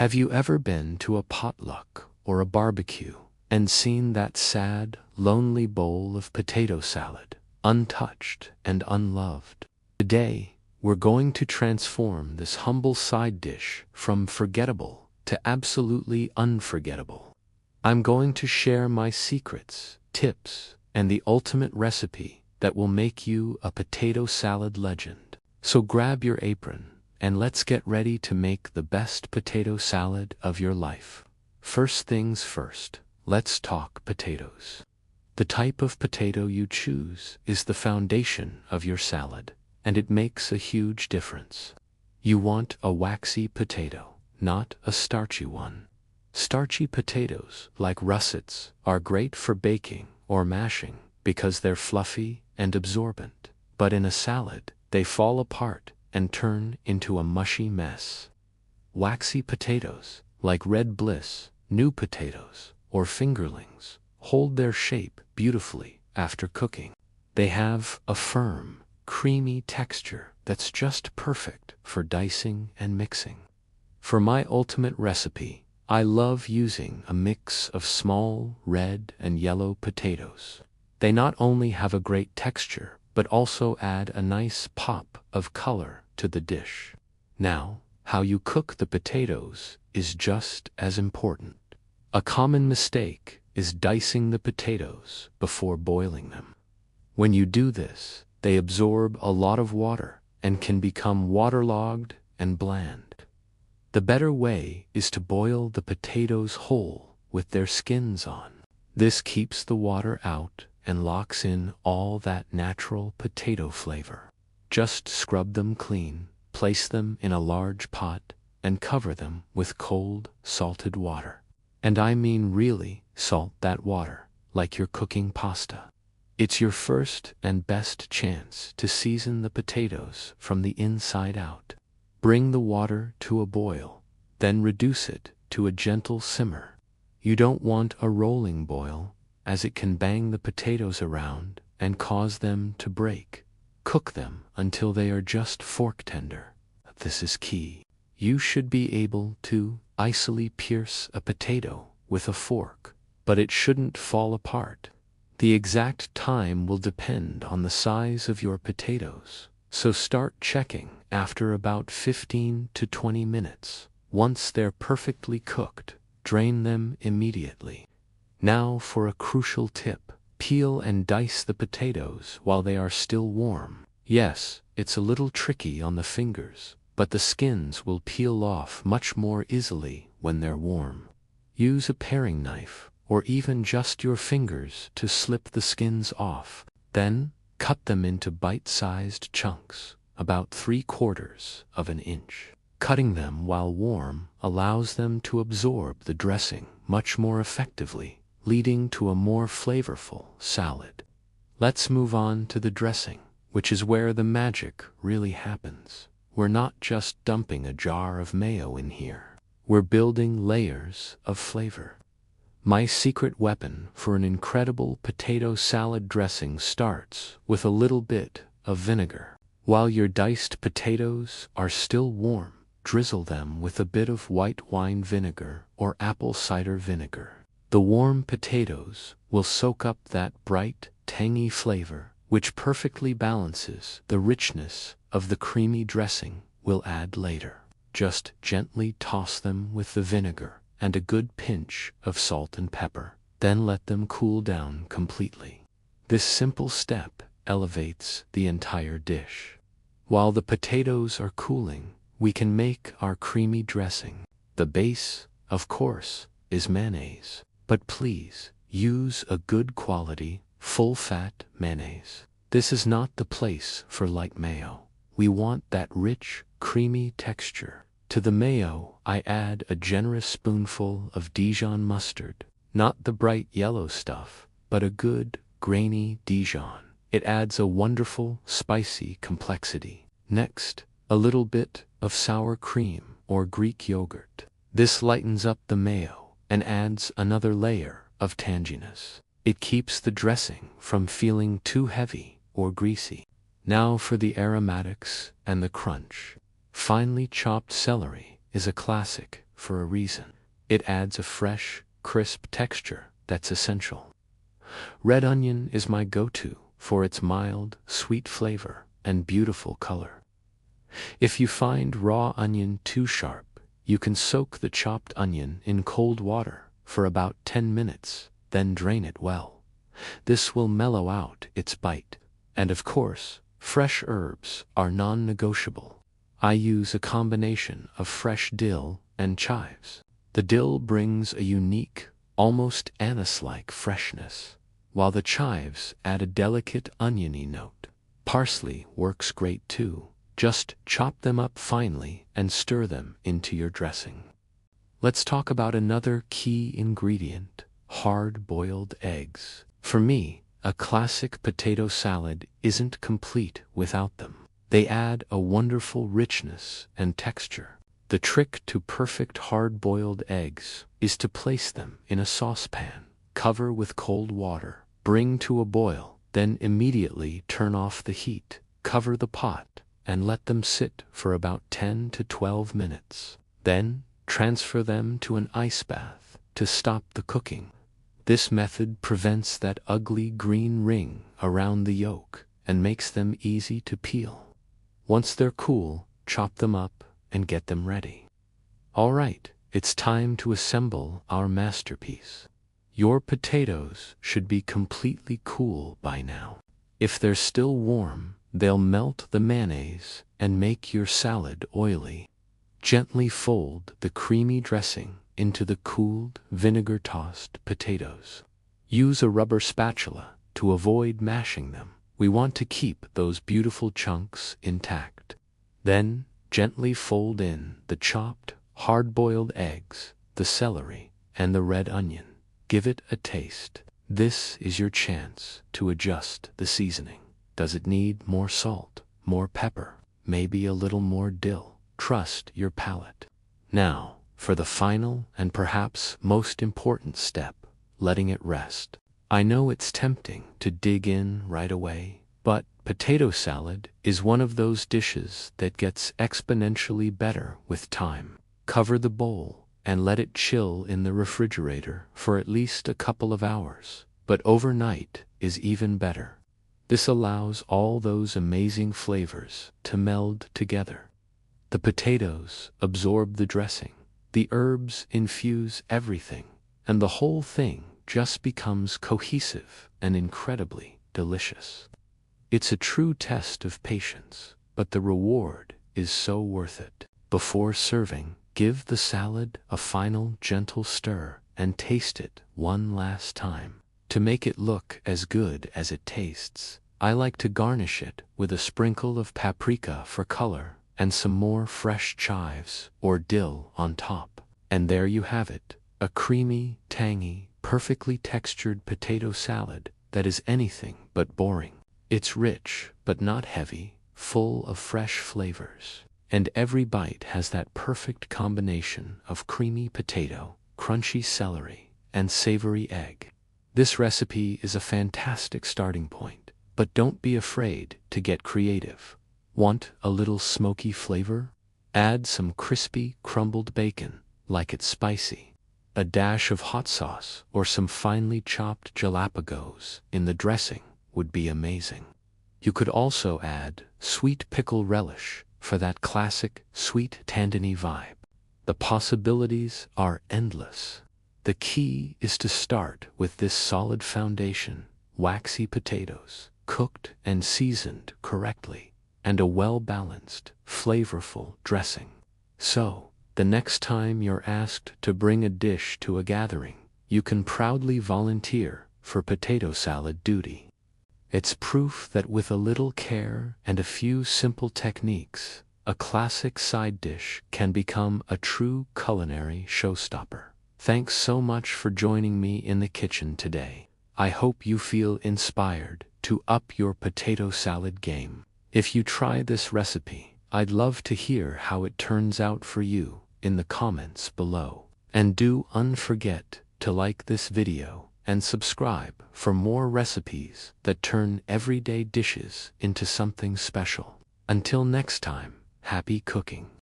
Have you ever been to a potluck or a barbecue and seen that sad, lonely bowl of potato salad, untouched and unloved? Today, we're going to transform this humble side dish from forgettable to absolutely unforgettable. I'm going to share my secrets, tips, and the ultimate recipe that will make you a potato salad legend. So grab your apron and let's get ready to make the best potato salad of your life. First things first, let's talk potatoes. The type of potato you choose is the foundation of your salad, and it makes a huge difference. You want a waxy potato, not a starchy one. Starchy potatoes, like russets, are great for baking or mashing because they're fluffy and absorbent, but in a salad, they fall apart and turn into a mushy mess. Waxy potatoes, like red bliss, new potatoes, or fingerlings, hold their shape beautifully after cooking. They have a firm, creamy texture that's just perfect for dicing and mixing. For my ultimate recipe, I love using a mix of small red and yellow potatoes. They not only have a great texture, but also add a nice pop of color to the dish. Now, how you cook the potatoes is just as important. A common mistake is dicing the potatoes before boiling them. When you do this, they absorb a lot of water and can become waterlogged and bland. The better way is to boil the potatoes whole with their skins on. This keeps the water out and locks in all that natural potato flavor. Just scrub them clean, place them in a large pot, and cover them with cold, salted water. And I mean really salt that water, like you're cooking pasta. It's your first and best chance to season the potatoes from the inside out. Bring the water to a boil, then reduce it to a gentle simmer. You don't want a rolling boil, as it can bang the potatoes around and cause them to break. Cook them until they are just fork tender. This is key. You should be able to easily pierce a potato with a fork, but it shouldn't fall apart. The exact time will depend on the size of your potatoes, so start checking after about 15 to 20 minutes. Once they're perfectly cooked, drain them immediately. Now for a crucial tip. Peel and dice the potatoes while they are still warm. Yes, it's a little tricky on the fingers, but the skins will peel off much more easily when they're warm. Use a paring knife, or even just your fingers to slip the skins off. Then, cut them into bite-sized chunks, about 3/4 of an inch. Cutting them while warm allows them to absorb the dressing much more effectively, leading to a more flavorful salad. Let's move on to the dressing, which is where the magic really happens. We're not just dumping a jar of mayo in here. We're building layers of flavor. My secret weapon for an incredible potato salad dressing starts with a little bit of vinegar. While your diced potatoes are still warm, drizzle them with a bit of white wine vinegar or apple cider vinegar. The warm potatoes will soak up that bright, tangy flavor, which perfectly balances the richness of the creamy dressing we'll add later. Just gently toss them with the vinegar and a good pinch of salt and pepper, then let them cool down completely. This simple step elevates the entire dish. While the potatoes are cooling, we can make our creamy dressing. The base, of course, is mayonnaise. But please, use a good quality, full-fat mayonnaise. This is not the place for light mayo. We want that rich, creamy texture. To the mayo, I add a generous spoonful of Dijon mustard. Not the bright yellow stuff, but a good, grainy Dijon. It adds a wonderful, spicy complexity. Next, a little bit of sour cream or Greek yogurt. This lightens up the mayo and adds another layer of tanginess. It keeps the dressing from feeling too heavy or greasy. Now for the aromatics and the crunch. Finely chopped celery is a classic for a reason. It adds a fresh, crisp texture that's essential. Red onion is my go-to for its mild, sweet flavor and beautiful color. If you find raw onion too sharp, you can soak the chopped onion in cold water for about 10 minutes, then drain it well. This will mellow out its bite. And of course, fresh herbs are non-negotiable. I use a combination of fresh dill and chives. The dill brings a unique, almost anise-like freshness, while the chives add a delicate oniony note. Parsley works great too. Just chop them up finely and stir them into your dressing. Let's talk about another key ingredient: hard-boiled eggs. For me, a classic potato salad isn't complete without them. They add a wonderful richness and texture. The trick to perfect hard-boiled eggs is to place them in a saucepan, cover with cold water, bring to a boil, then immediately turn off the heat, cover the pot, and let them sit for about 10 to 12 minutes. Then, transfer them to an ice bath to stop the cooking. This method prevents that ugly green ring around the yolk and makes them easy to peel. Once they're cool, chop them up and get them ready. All right, it's time to assemble our masterpiece. Your potatoes should be completely cool by now. If they're still warm, they'll melt the mayonnaise and make your salad oily. Gently fold the creamy dressing into the cooled, vinegar-tossed potatoes. Use a rubber spatula to avoid mashing them. We want to keep those beautiful chunks intact. Then, gently fold in the chopped, hard-boiled eggs, the celery, and the red onion. Give it a taste. This is your chance to adjust the seasoning. Does it need more salt, more pepper, maybe a little more dill? Trust your palate. Now, for the final and perhaps most important step, letting it rest. I know it's tempting to dig in right away, but potato salad is one of those dishes that gets exponentially better with time. Cover the bowl and let it chill in the refrigerator for at least a couple of hours, but overnight is even better. This allows all those amazing flavors to meld together. The potatoes absorb the dressing, the herbs infuse everything, and the whole thing just becomes cohesive and incredibly delicious. It's a true test of patience, but the reward is so worth it. Before serving, give the salad a final gentle stir and taste it one last time. To make it look as good as it tastes, I like to garnish it with a sprinkle of paprika for color and some more fresh chives or dill on top. And there you have it, a creamy, tangy, perfectly textured potato salad that is anything but boring. It's rich, but not heavy, full of fresh flavors. And every bite has that perfect combination of creamy potato, crunchy celery, and savory egg. This recipe is a fantastic starting point, but don't be afraid to get creative. Want a little smoky flavor? Add some crispy, crumbled bacon, like it's spicy. A dash of hot sauce or some finely chopped jalapenos in the dressing would be amazing. You could also add sweet pickle relish for that classic sweet tandoori vibe. The possibilities are endless. The key is to start with this solid foundation: waxy potatoes, cooked and seasoned correctly, and a well-balanced, flavorful dressing. So, the next time you're asked to bring a dish to a gathering, you can proudly volunteer for potato salad duty. It's proof that with a little care and a few simple techniques, a classic side dish can become a true culinary showstopper. Thanks so much for joining me in the kitchen today. I hope you feel inspired to up your potato salad game. If you try this recipe, I'd love to hear how it turns out for you in the comments below. And do not forget to like this video and subscribe for more recipes that turn everyday dishes into something special. Until next time, happy cooking.